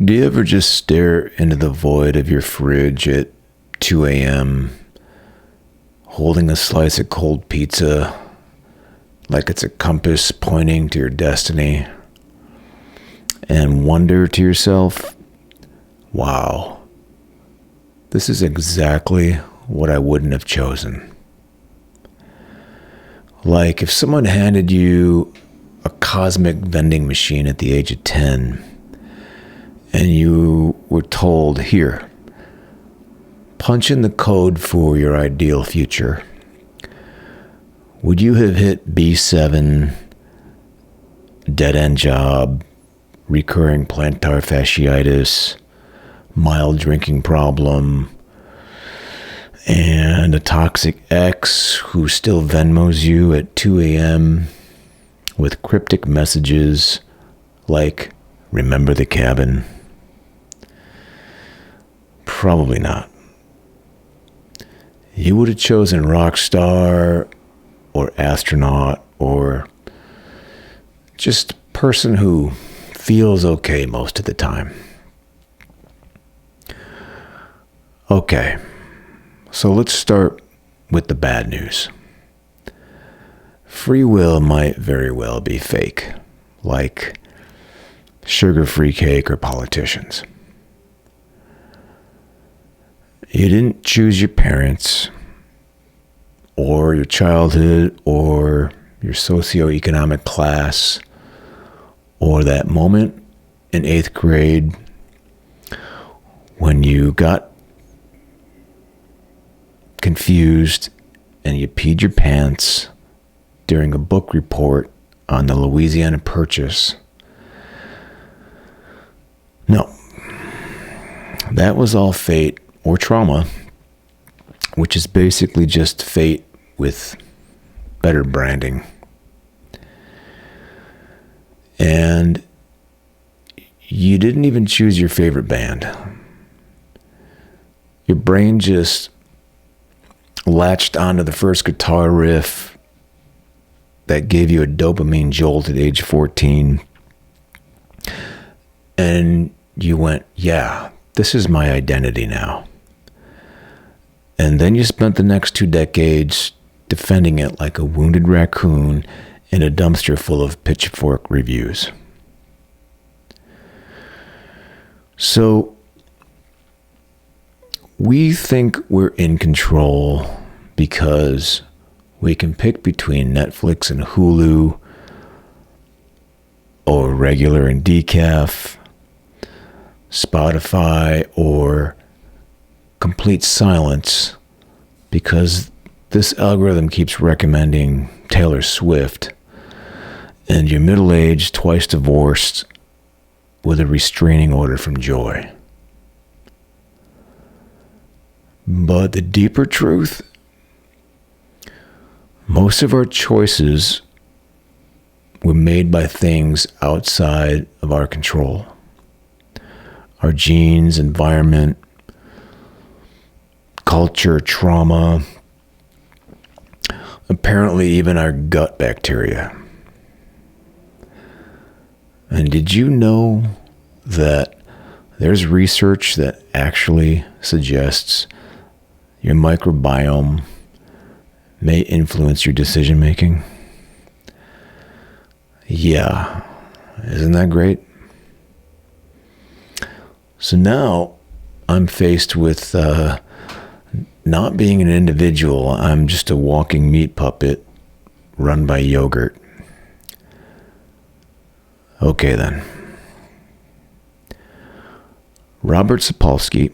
Do you ever just stare into the void of your fridge at 2 a.m., holding a slice of cold pizza like it's a compass pointing to your destiny, and wonder to yourself, wow, this is exactly what I wouldn't have chosen? Like if someone handed you a cosmic vending machine at the age of 10 and you were told, here, punch in the code for your ideal future, would you have hit B7, dead-end job, recurring plantar fasciitis, mild drinking problem, and a toxic ex who still Venmos you at 2 a.m. with cryptic messages like, remember the cabin? Probably not. You would have chosen rock star or astronaut or just person who feels okay most of the time. Okay, so let's start with the bad news. Free will might very well be fake, like sugar-free cake or politicians. You didn't choose your parents, or your childhood, or your socioeconomic class, or that moment in 8th grade when you got confused and you peed your pants during a book report on the Louisiana Purchase. No, that was all fate or trauma, which is basically just fate with better branding. And you didn't even choose your favorite band. Your brain just latched onto the first guitar riff that gave you a dopamine jolt at age 14. And you went, yeah, this is my identity now. And then you spent the next 2 decades defending it like a wounded raccoon in a dumpster full of pitchfork reviews. So we think we're in control because we can pick between Netflix and Hulu, or regular and decaf, Spotify, or complete silence, because this algorithm keeps recommending Taylor Swift, and you're middle-aged, twice divorced, with a restraining order from Joy. But the deeper truth, most of our choices were made by things outside of our control. Our genes, environment, culture, trauma, apparently even our gut bacteria. And did you know that there's research that actually suggests your microbiome may influence your decision making? Yeah, isn't that great? So now I'm faced with not being an individual. I'm just a walking meat puppet run by yogurt. Okay then. Robert Sapolsky,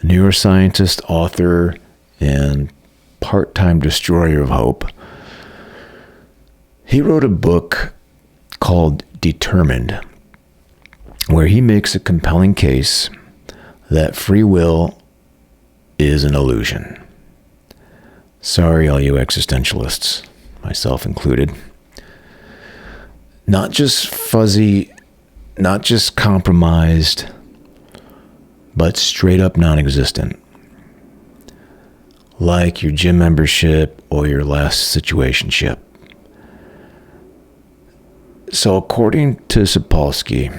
neuroscientist, author, and part-time destroyer of hope, he wrote a book called Determined, where he makes a compelling case that free will is an illusion. Sorry, all you existentialists, myself included. Not just fuzzy, not just compromised, but straight up non-existent. Like your gym membership or your last situationship. So according to Sapolsky,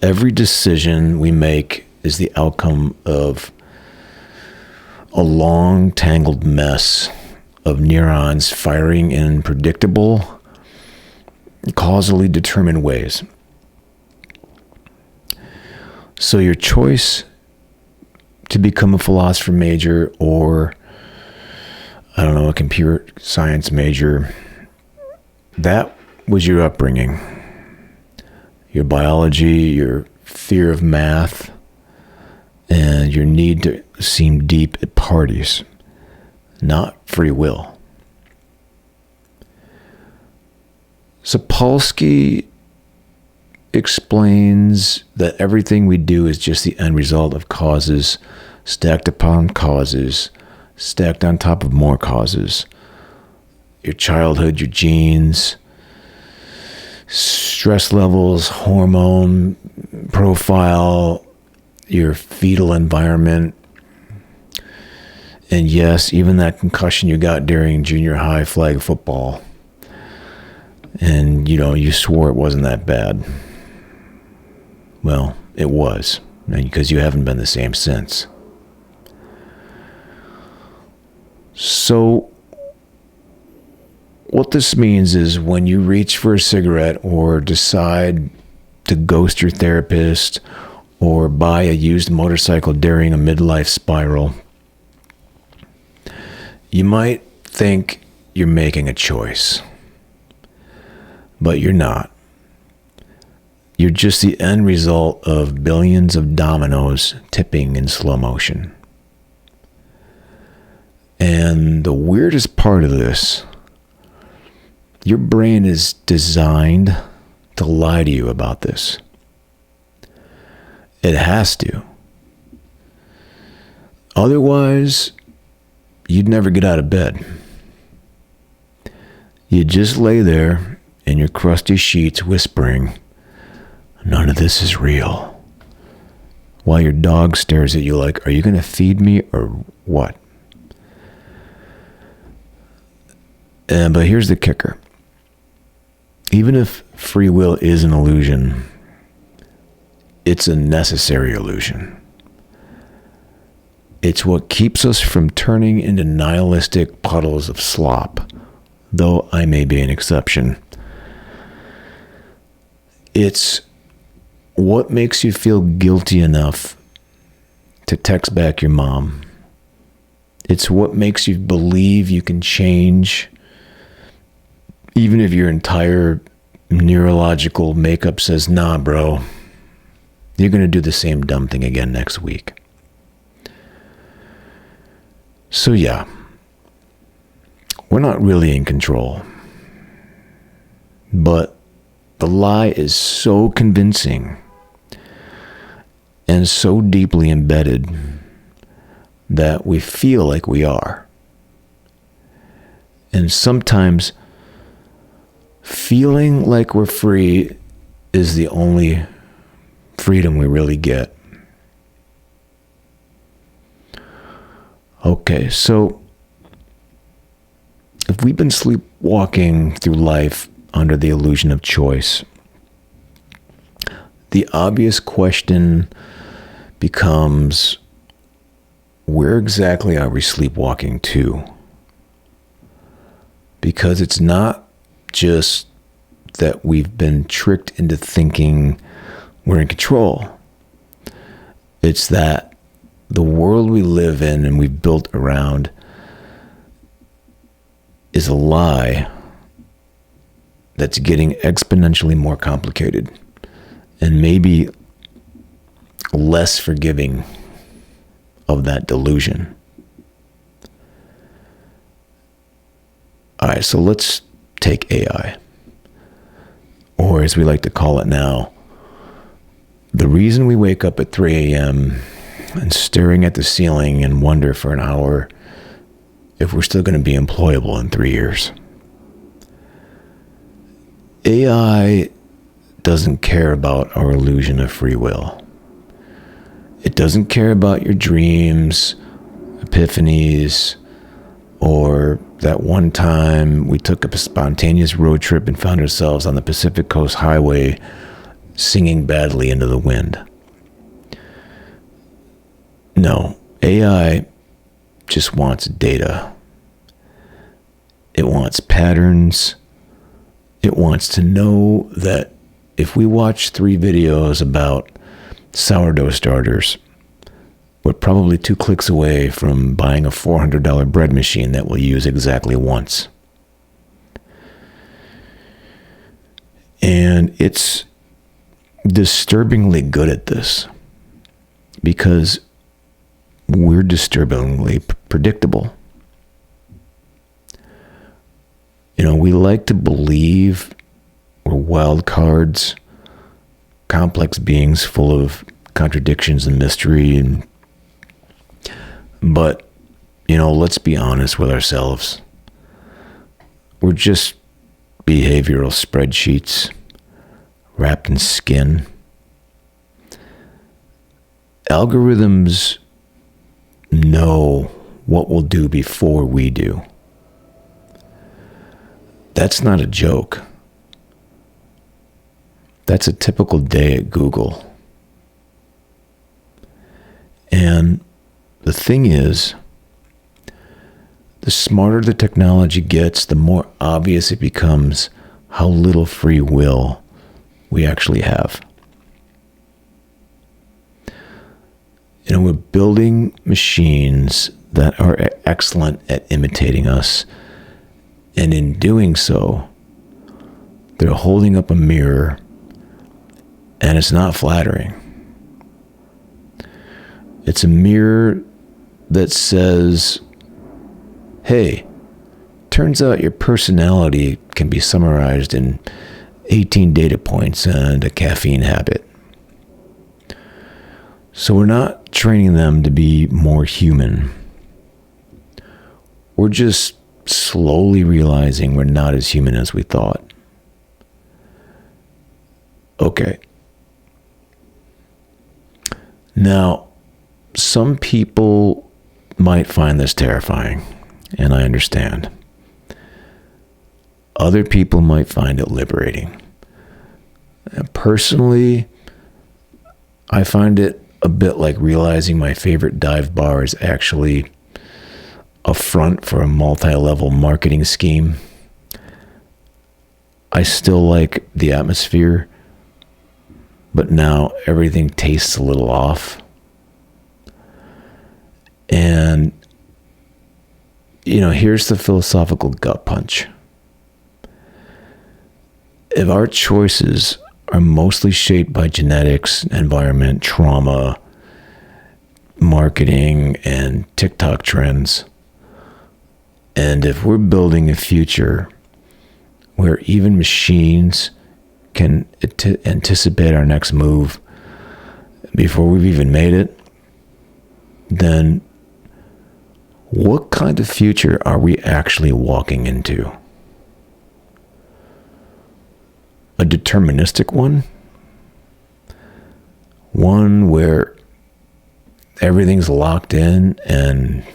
Every decision we make is the outcome of a long, tangled mess of neurons firing in predictable, causally determined ways. So your choice to become a philosophy major or, I don't know, a computer science major, that was your upbringing. Your biology, your fear of math, and your need to seem deep at parties, not free will. Sapolsky explains that everything we do is just the end result of causes stacked upon causes, stacked on top of more causes. Your childhood, your genes, stress levels, hormone profile, your fetal environment, and yes, even that concussion you got during junior high flag football. And, you swore it wasn't that bad. Well, it was, because you haven't been the same since. So, what this means is when you reach for a cigarette or decide to ghost your therapist or buy a used motorcycle during a midlife spiral, you might think you're making a choice, but you're not. You're just the end result of billions of dominoes tipping in slow motion. And the weirdest part of this, your brain is designed to lie to you about this. It has to. Otherwise, you'd never get out of bed. You'd just lay there in your crusty sheets whispering, "None of this is real," while your dog stares at you like, "Are you going to feed me or what?" But here's the kicker. Even if free will is an illusion, it's a necessary illusion. It's what keeps us from turning into nihilistic puddles of slop, though I may be an exception. It's what makes you feel guilty enough to text back your mom. It's what makes you believe you can change, even if your entire neurological makeup says, "Nah, bro, you're going to do the same dumb thing again next week." So yeah, we're not really in control. But the lie is so convincing and so deeply embedded that we feel like we are. And sometimes feeling like we're free is the only freedom we really get. Okay, so if we've been sleepwalking through life under the illusion of choice, the obvious question becomes, where exactly are we sleepwalking to? Because it's not just that we've been tricked into thinking we're in control. It's that the world we live in and we've built around is a lie that's getting exponentially more complicated and maybe less forgiving of that delusion. All right, so let's take AI, or as we like to call it now, the reason we wake up at 3 a.m. and staring at the ceiling and wonder for an hour if we're still going to be employable in 3 years. AI doesn't care about our illusion of free will. It doesn't care about your dreams, epiphanies, or that one time we took a spontaneous road trip and found ourselves on the Pacific Coast Highway singing badly into the wind. No, AI just wants data. It wants patterns. It wants to know that if we watch 3 videos about sourdough starters, we're probably 2 clicks away from buying a $400 bread machine that we'll use exactly once. And it's disturbingly good at this because we're disturbingly predictable. You know, we like to believe we're wild cards, complex beings full of contradictions and mystery, but, you know, let's be honest with ourselves. We're just behavioral spreadsheets wrapped in skin. Algorithms know what we'll do before we do. That's not a joke. That's a typical day at Google. And the thing is, the smarter the technology gets, the more obvious it becomes how little free will we actually have. You know, we're building machines that are excellent at imitating us. And in doing so, they're holding up a mirror, and it's not flattering. It's a mirror that says, hey, turns out your personality can be summarized in 18 data points and a caffeine habit. So we're not training them to be more human. We're just slowly realizing we're not as human as we thought. Okay. Now, some people might find this terrifying, and I understand. Other people might find it liberating. And personally, I find it a bit like realizing my favorite dive bar is actually a front for a multi-level marketing scheme. I still like the atmosphere, but now everything tastes a little off. And, you know, here's the philosophical gut punch. If our choices are mostly shaped by genetics, environment, trauma, marketing, and TikTok trends, and if we're building a future where even machines can anticipate our next move before we've even made it, then what kind of future are we actually walking into? A deterministic one? One where everything's locked in and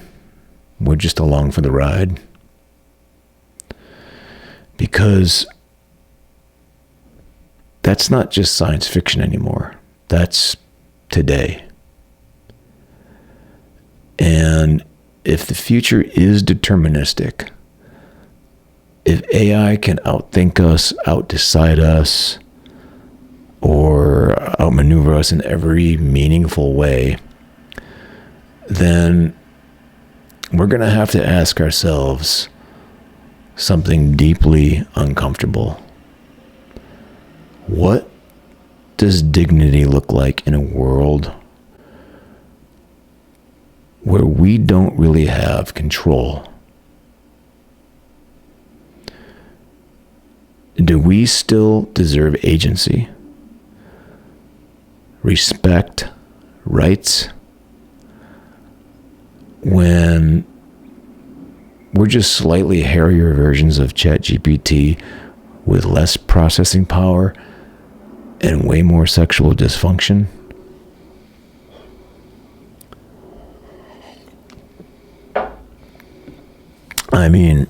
we're just along for the ride? Because that's not just science fiction anymore. That's today. And if the future is deterministic, if AI can outthink us, outdecide us, or outmaneuver us in every meaningful way, then we're going to have to ask ourselves something deeply uncomfortable. What does dignity look like in a world where we don't really have control? Do we still deserve agency, respect, rights, when we're just slightly hairier versions of ChatGPT with less processing power and way more sexual dysfunction? I mean,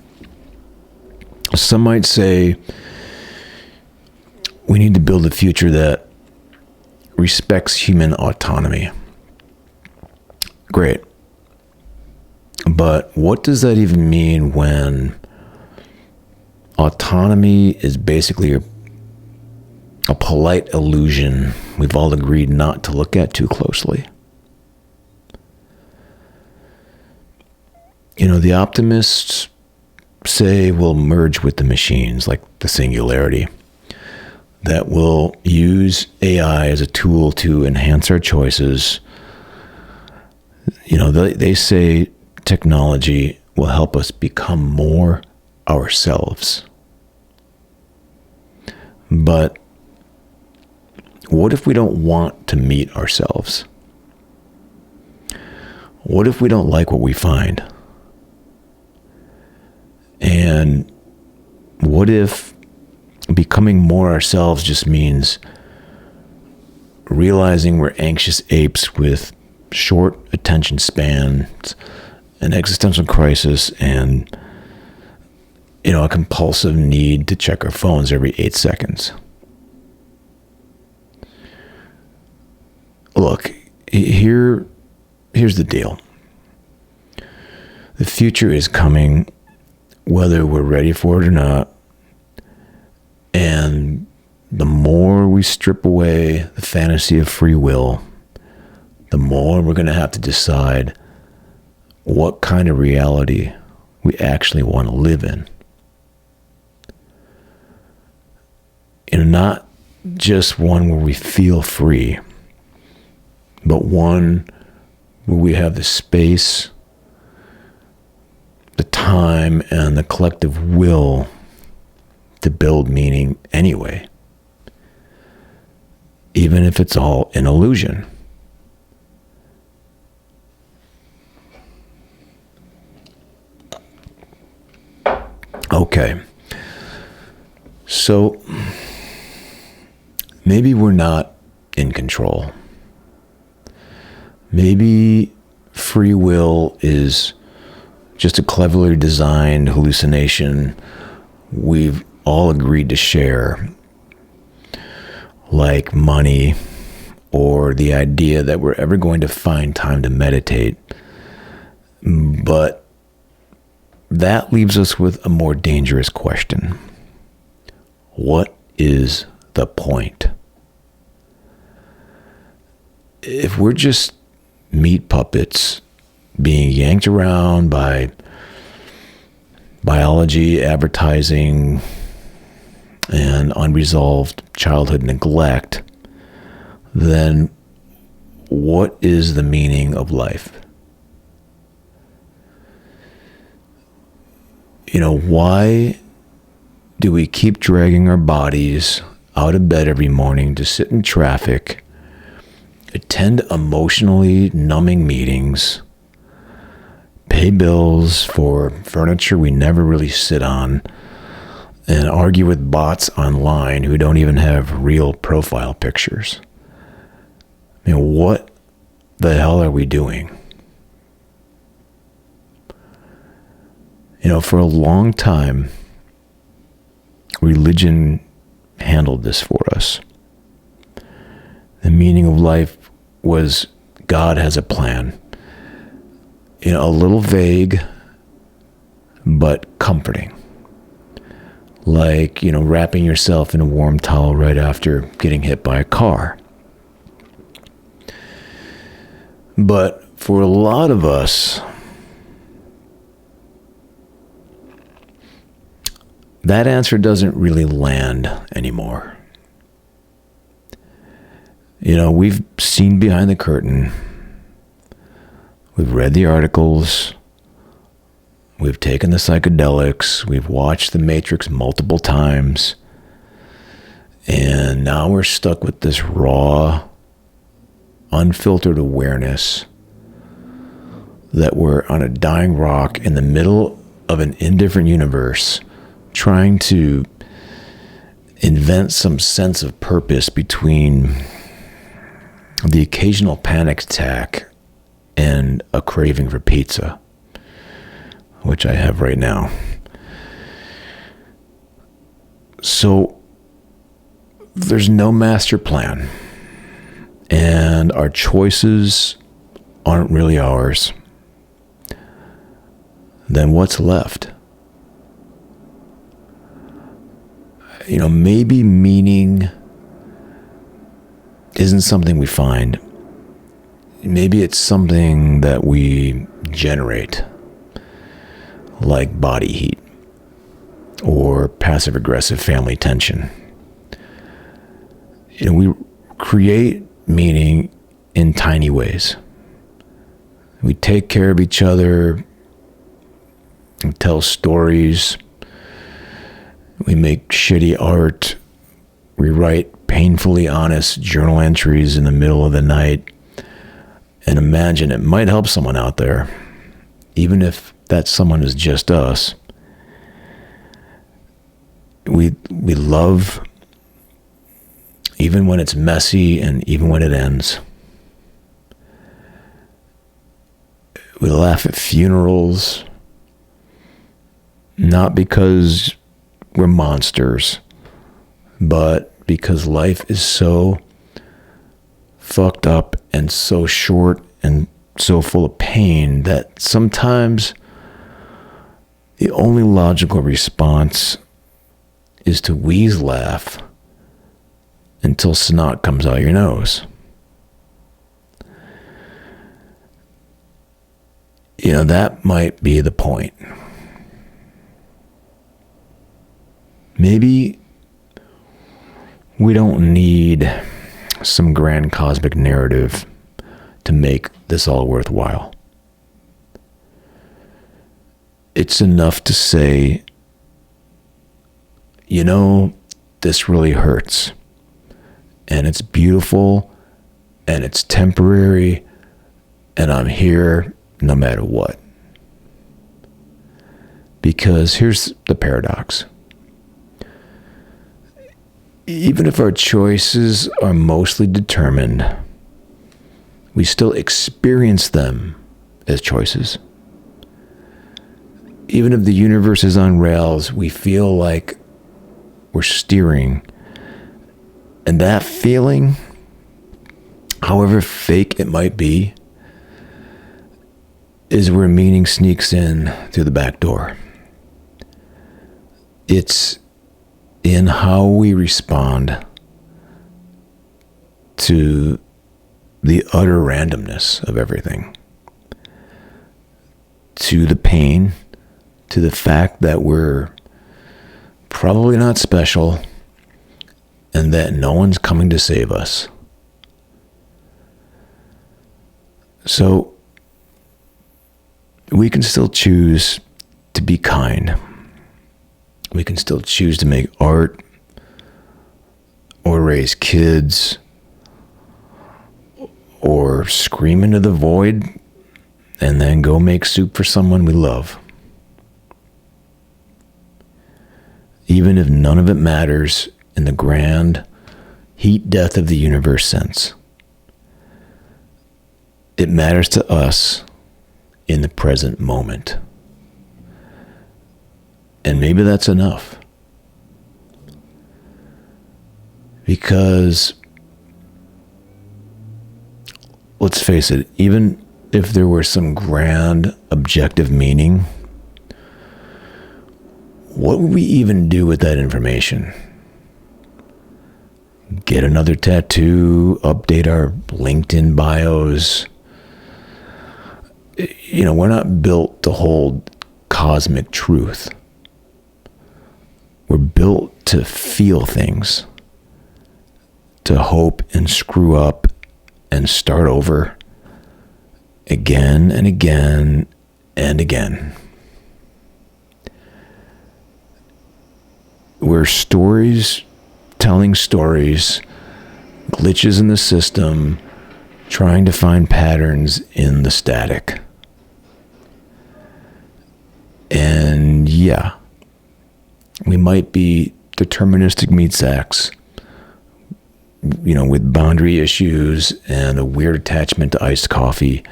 some might say we need to build a future that respects human autonomy. Great. But what does that even mean when autonomy is basically a polite illusion we've all agreed not to look at too closely? The optimists say we'll merge with the machines, like the singularity, that will use AI as a tool to enhance our choices. They say technology will help us become more ourselves. But what if we don't want to meet ourselves? What if we don't like what we find? And what if becoming more ourselves just means realizing we're anxious apes with short attention spans, an existential crisis, and a compulsive need to check our phones every 8 seconds? Look, here's the deal. The future is coming, whether we're ready for it or not. And the more we strip away the fantasy of free will, the more we're going to have to decide what kind of reality we actually want to live in. Not just one where we feel free, but one where we have the space, the time, and the collective will to build meaning anyway, even if it's all an illusion. Okay, so maybe we're not in control. Maybe free will is just a cleverly designed hallucination we've all agreed to share, like money or the idea that we're ever going to find time to meditate. But that leaves us with a more dangerous question. What is the point? If we're just meat puppets being yanked around by biology, advertising, and unresolved childhood neglect, then what is the meaning of life? Why do we keep dragging our bodies out of bed every morning to sit in traffic, attend emotionally numbing meetings, pay bills for furniture we never really sit on, and argue with bots online who don't even have real profile pictures? What the hell are we doing? For a long time, religion handled this for us. The meaning of life was God has a plan. A little vague, but comforting. Like, wrapping yourself in a warm towel right after getting hit by a car. But for a lot of us, that answer doesn't really land anymore. We've seen behind the curtain. We've read the articles. We've taken the psychedelics. We've watched The Matrix multiple times. And now we're stuck with this raw, unfiltered awareness that we're on a dying rock in the middle of an indifferent universe, trying to invent some sense of purpose between the occasional panic attack and a craving for pizza, which I have right now. So there's no master plan. and our choices aren't really ours, then what's left? Maybe meaning isn't something we find. Maybe it's something that we generate, like body heat or passive-aggressive family tension. We create meaning in tiny ways. We take care of each other, we tell stories, we make shitty art, we write painfully honest journal entries in the middle of the night, and imagine it might help someone out there, even if that someone is just us. We love, even when it's messy and even when it ends. We laugh at funerals, not because we're monsters, but because life is so fucked up and so short and so full of pain that sometimes the only logical response is to wheeze laugh until snot comes out your nose. That might be the point. Maybe we don't need some grand cosmic narrative to make this all worthwhile. It's enough to say, this really hurts. And it's beautiful, and it's temporary, and I'm here no matter what. Because here's the paradox. Even if our choices are mostly determined, we still experience them as choices. Even if the universe is on rails, we feel like we're steering. And that feeling, however fake it might be, is where meaning sneaks in through the back door. It's in how we respond to the utter randomness of everything, to the pain, to the fact that we're probably not special and that no one's coming to save us. So we can still choose to be kind. We can still choose to make art or raise kids or scream into the void and then go make soup for someone we love. Even if none of it matters in the grand heat death of the universe sense. It matters to us in the present moment. And maybe that's enough. Because, let's face it, even if there were some grand objective meaning, what would we even do with that information? Get another tattoo, update our LinkedIn bios. We're not built to hold cosmic truth. We're built to feel things, to hope and screw up and start over again and again and again. We're stories, telling stories, glitches in the system, trying to find patterns in the static. And yeah, we might be deterministic meat sacks, with boundary issues and a weird attachment to iced coffee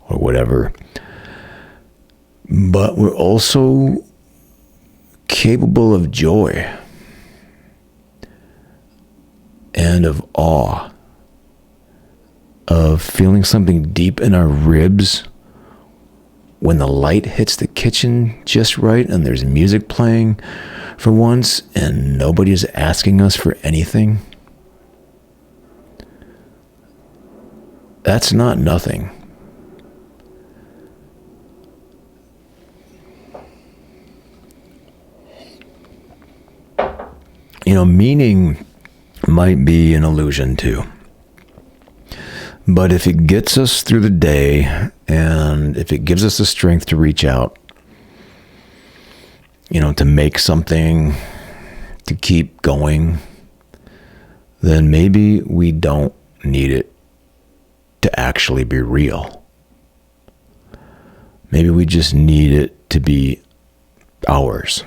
or whatever. But we're also capable of joy and of awe of feeling something deep in our ribs when the light hits the kitchen just right and there's music playing for once and nobody's asking us for anything? That's not nothing. Meaning might be an illusion too. But if it gets us through the day and if it gives us the strength to reach out, to make something, to keep going, then maybe we don't need it to actually be real. Maybe we just need it to be ours.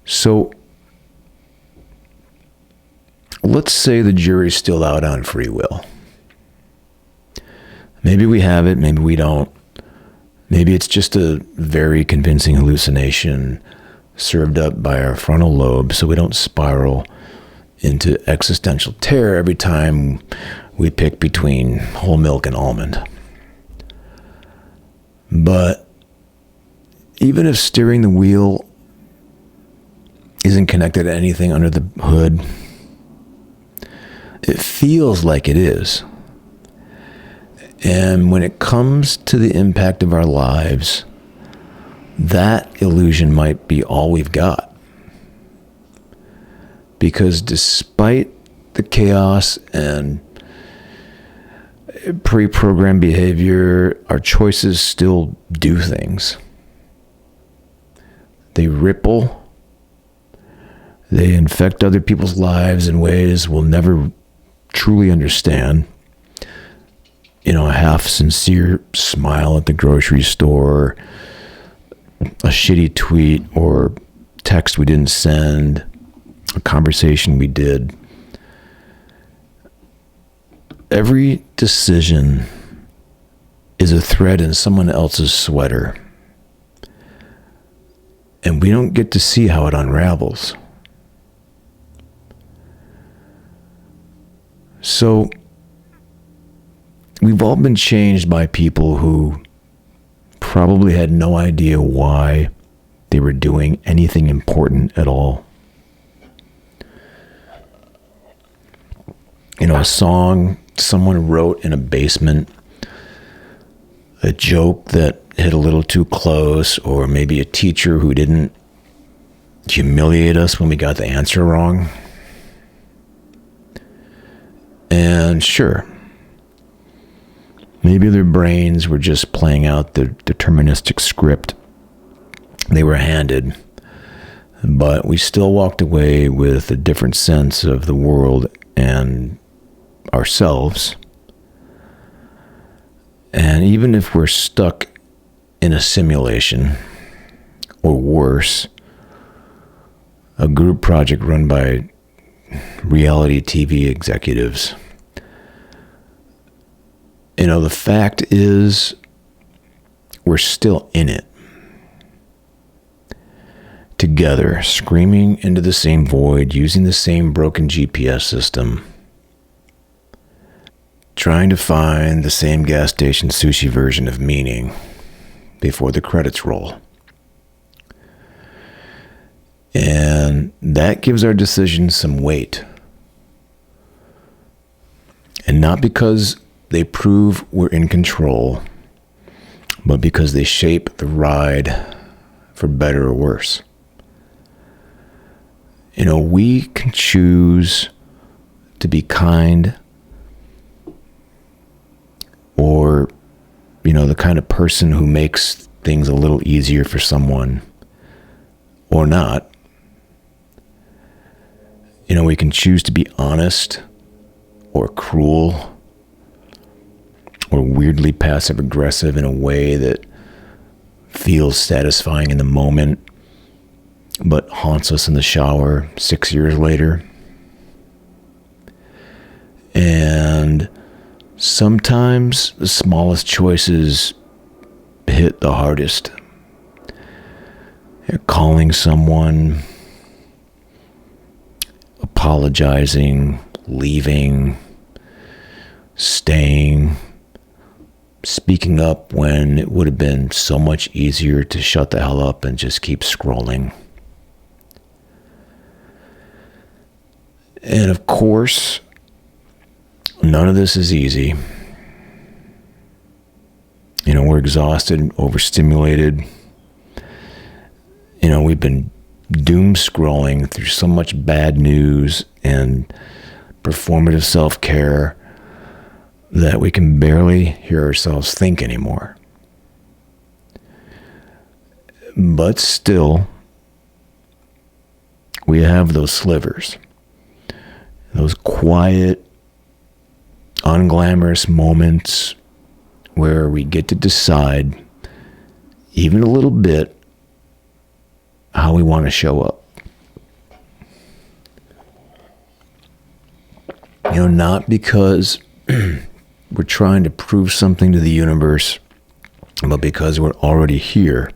So let's say the jury's still out on free will. Maybe we have it, maybe we don't. Maybe it's just a very convincing hallucination served up by our frontal lobe so we don't spiral into existential terror every time we pick between whole milk and almond. But even if steering the wheel isn't connected to anything under the hood, it feels like it is. And when it comes to the impact of our lives, that illusion might be all we've got. Because despite the chaos and pre-programmed behavior, our choices still do things. They ripple. They infect other people's lives in ways we'll never truly understand. A half sincere smile at the grocery store, a shitty tweet or text we didn't send, a conversation we did. Every decision is a thread in someone else's sweater, and we don't get to see how it unravels. So, we've all been changed by people who probably had no idea why they were doing anything important at all. A song someone wrote in a basement, a joke that hit a little too close, or maybe a teacher who didn't humiliate us when we got the answer wrong. And sure, maybe their brains were just playing out the deterministic script they were handed, but we still walked away with a different sense of the world and ourselves. And even if we're stuck in a simulation, or worse, a group project run by reality TV executives, the fact is we're still in it. Together, screaming into the same void, using the same broken GPS system, trying to find the same gas station sushi version of meaning before the credits roll. And that gives our decisions some weight. And not because they prove we're in control, but because they shape the ride for better or worse. We can choose to be kind, or, the kind of person who makes things a little easier for someone, or not. We can choose to be honest, or cruel, or weirdly passive-aggressive in a way that feels satisfying in the moment, but haunts us in the shower 6 years later. And sometimes the smallest choices hit the hardest. Calling someone, apologizing, leaving, staying, speaking up when it would have been so much easier to shut the hell up and just keep scrolling. And of course, none of this is easy. We're exhausted, overstimulated. We've been doom scrolling through so much bad news and performative self-care that we can barely hear ourselves think anymore. But still, we have those slivers, those quiet, unglamorous moments where we get to decide, even a little bit, how we want to show up. Not because we're trying to prove something to the universe, but because we're already here.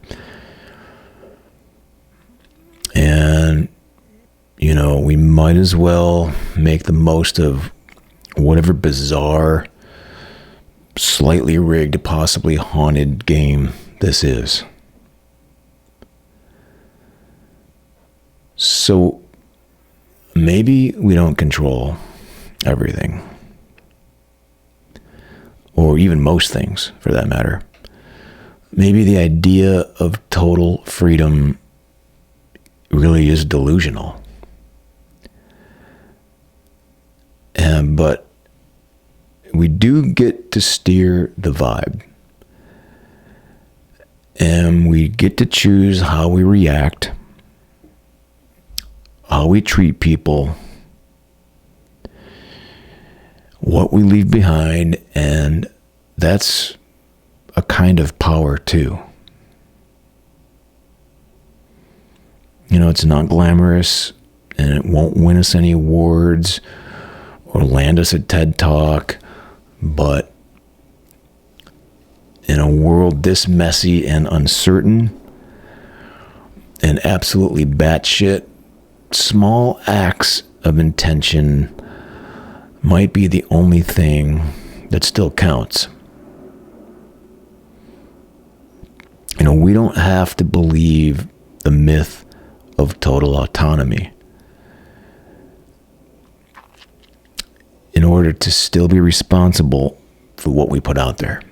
And, we might as well make the most of whatever bizarre, slightly rigged, possibly haunted game this is. So maybe we don't control everything, or even most things for that matter. Maybe the idea of total freedom really is delusional. But we do get to steer the vibe. And we get to choose how we react, how we treat people, what we leave behind, and that's a kind of power too. It's not glamorous, and it won't win us any awards or land us a TED Talk, but in a world this messy and uncertain and absolutely batshit, small acts of intention might be the only thing that still counts. We don't have to believe the myth of total autonomy in order to still be responsible for what we put out there.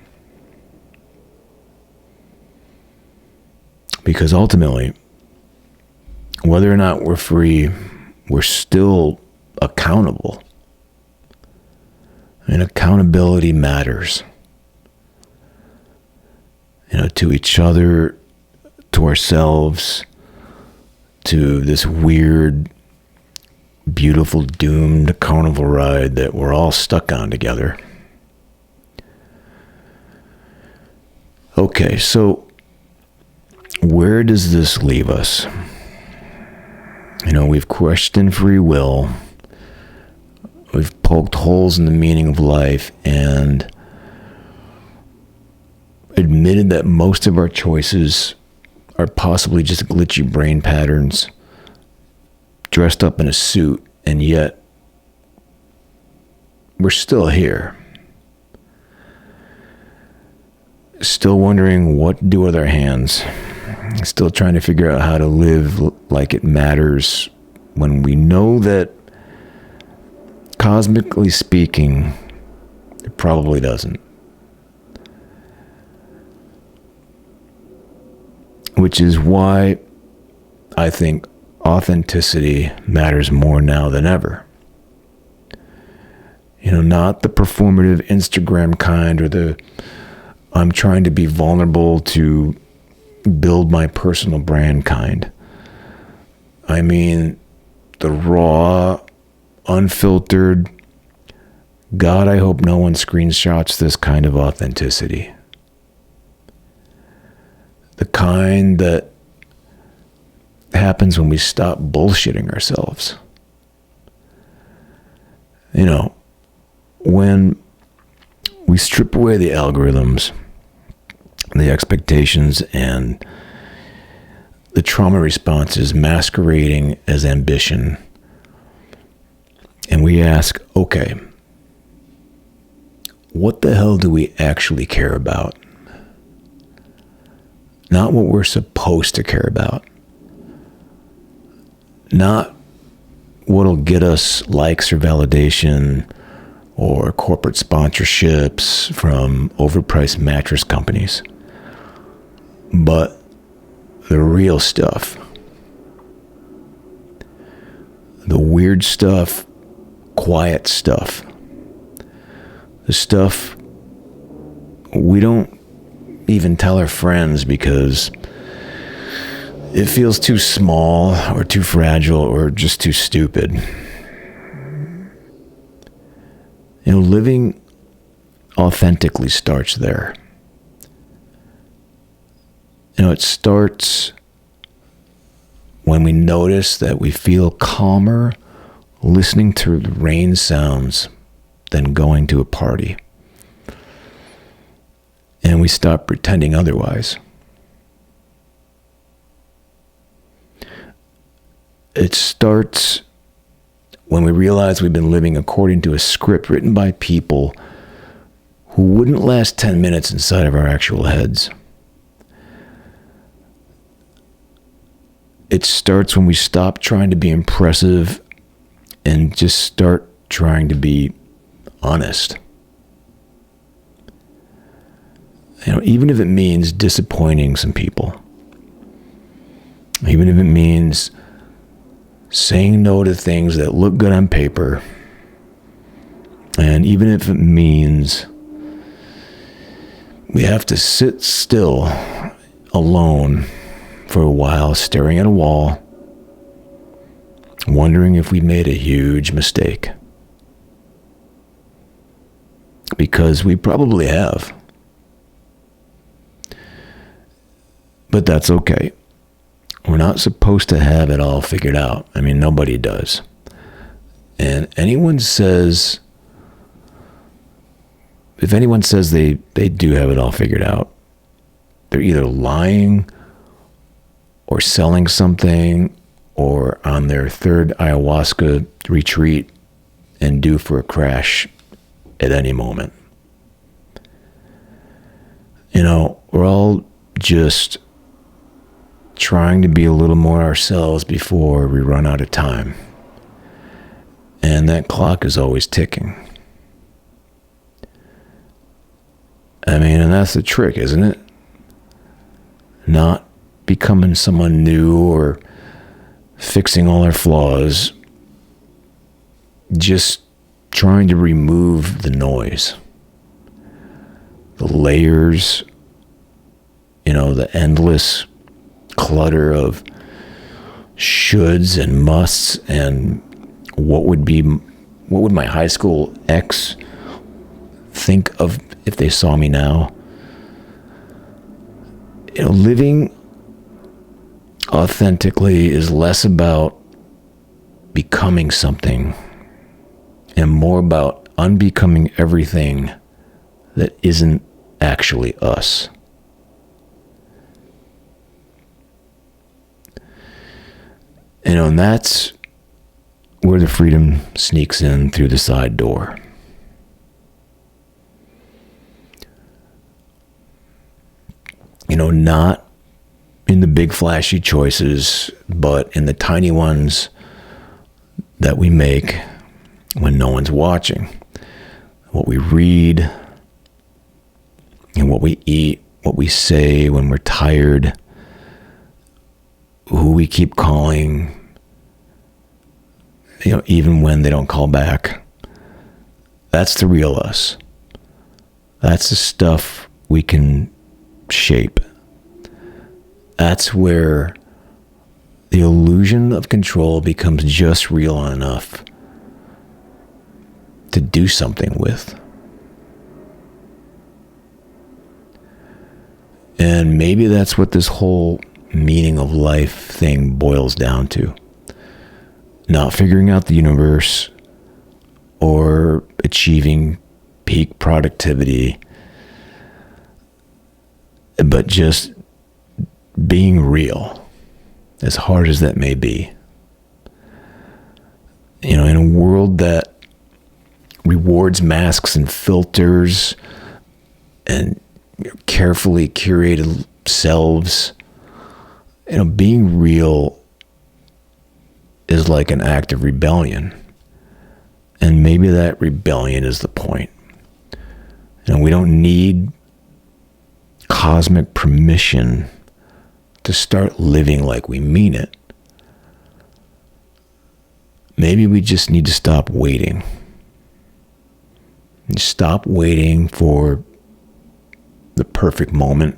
Because ultimately, whether or not we're free, we're still accountable. And accountability matters. To each other, to ourselves, to this weird, beautiful, doomed carnival ride that we're all stuck on together. Okay, so where does this leave us? We've questioned free will. We've poked holes in the meaning of life and admitted that most of our choices are possibly just glitchy brain patterns dressed up in a suit, and yet we're still here. Still wondering what to do with our hands. Still trying to figure out how to live like it matters when we know that, cosmically speaking, it probably doesn't. Which is why I think authenticity matters more now than ever. Not the performative Instagram kind or the I'm trying to be vulnerable to build my personal brand kind. I mean, the raw, unfiltered, God, I hope no one screenshots this kind of authenticity. The kind that happens when we stop bullshitting ourselves. When we strip away the algorithms, the expectations, and the trauma responses masquerading as ambition, And we ask, okay, what the hell do we actually care about? Not what we're supposed to care about. Not what'll get us likes or validation or corporate sponsorships from overpriced mattress companies. But the real stuff. The weird stuff, quiet stuff. The stuff we don't even tell our friends because it feels too small or too fragile or just too stupid. You know, living authentically starts there. You know, it starts when we notice that we feel calmer listening to the rain sounds than going to a party. And we stop pretending otherwise. It starts when we realize we've been living according to a script written by people who wouldn't last 10 minutes inside of our actual heads. It starts when we stop trying to be impressive and just start trying to be honest. You know, even if it means disappointing some people, even if it means saying no to things that look good on paper, and even if it means we have to sit still alone for a while, staring at a wall, wondering if we made a huge mistake. Because we probably have. But that's okay. We're not supposed to have it all figured out. I mean, nobody does. And if anyone says they do have it all figured out, they're either lying or selling something or on their third ayahuasca retreat and due for a crash at any moment. You know, we're all just trying to be a little more ourselves before we run out of time. And that clock is always ticking. I mean, and that's the trick, isn't it? Not becoming someone new or fixing all our flaws. Just trying to remove the noise. The layers, you know, the endless clutter of shoulds and musts and what would my high school ex think of if they saw me now? You know, living authentically is less about becoming something and more about unbecoming everything that isn't actually us. You know, and that's where the freedom sneaks in through the side door. You know, not in the big flashy choices, but in the tiny ones that we make when no one's watching. What we read, and what we eat, what we say when we're tired, who we keep calling, you know, even when they don't call back. That's the real us. That's the stuff we can shape. That's where the illusion of control becomes just real enough to do something with. And maybe that's what this whole meaning of life thing boils down to. Not figuring out the universe or achieving peak productivity, but just being real, as hard as that may be. in a world that rewards masks and filters and carefully curated selves, being real is like an act of rebellion. And maybe that rebellion is the point. We don't need cosmic permission to start living like we mean it. Maybe we just need to stop waiting. And stop waiting for the perfect moment.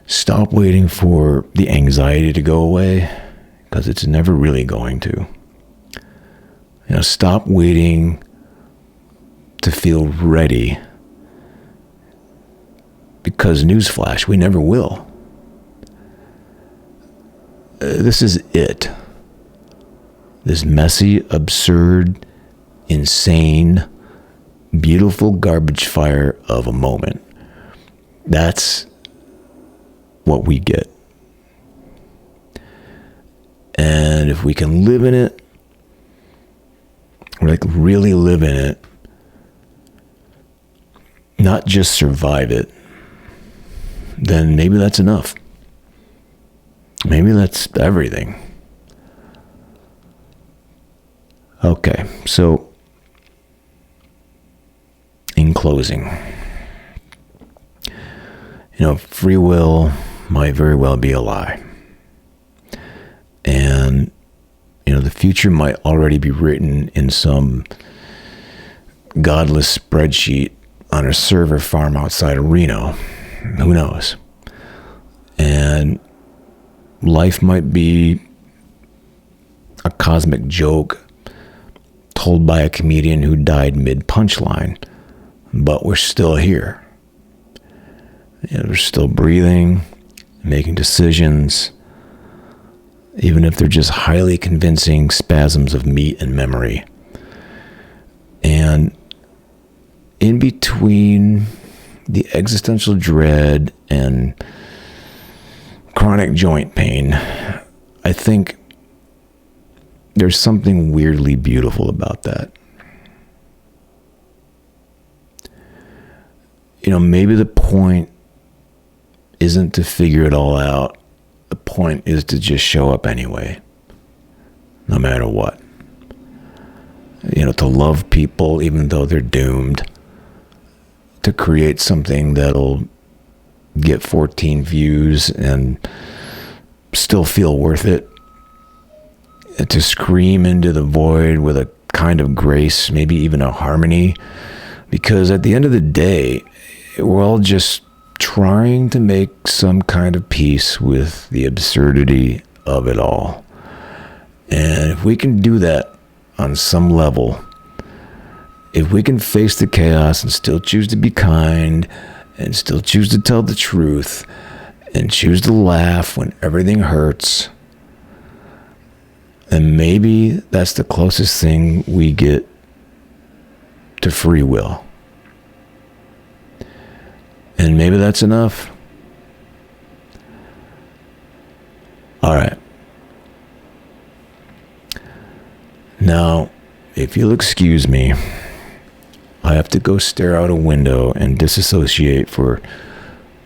Stop waiting for the anxiety to go away, because it's never really going to. Stop waiting to feel ready, because newsflash, we never will. This is it. This messy, absurd, insane, beautiful garbage fire of a moment. That's what we get. And if we can live in it, like really live in it, not just survive it, then maybe that's enough. Maybe that's everything. Okay, so in closing, free will might very well be a lie. And, the future might already be written in some godless spreadsheet on a server farm outside of Reno. Who knows? And life might be a cosmic joke told by a comedian who died mid-punchline, but we're still here. We're still breathing, making decisions, even if they're just highly convincing spasms of meat and memory. And in between the existential dread and chronic joint pain, I think there's something weirdly beautiful about that. Maybe the point isn't to figure it all out. The point is to just show up anyway, no matter what. To love people even though they're doomed. To create something that'll get 14 views and still feel worth it. And to scream into the void with a kind of grace, maybe even a harmony. Because at the end of the day, we're all just trying to make some kind of peace with the absurdity of it all. And if we can do that on some level, if we can face the chaos and still choose to be kind and still choose to tell the truth and choose to laugh when everything hurts, then maybe that's the closest thing we get to free will. And maybe that's enough. All right. Now, if you'll excuse me, I have to go stare out a window and disassociate for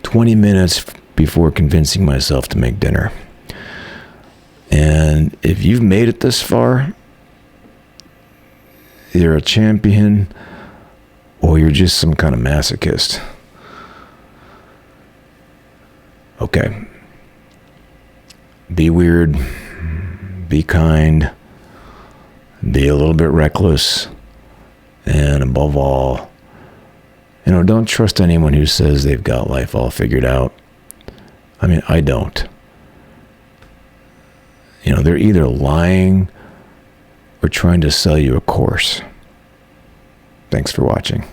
20 minutes before convincing myself to make dinner. And if you've made it this far, you're a champion or you're just some kind of masochist. Okay. Be weird. Be kind. Be a little bit reckless. And above all, don't trust anyone who says they've got life all figured out. I mean, I don't. They're either lying or trying to sell you a course. Thanks for watching.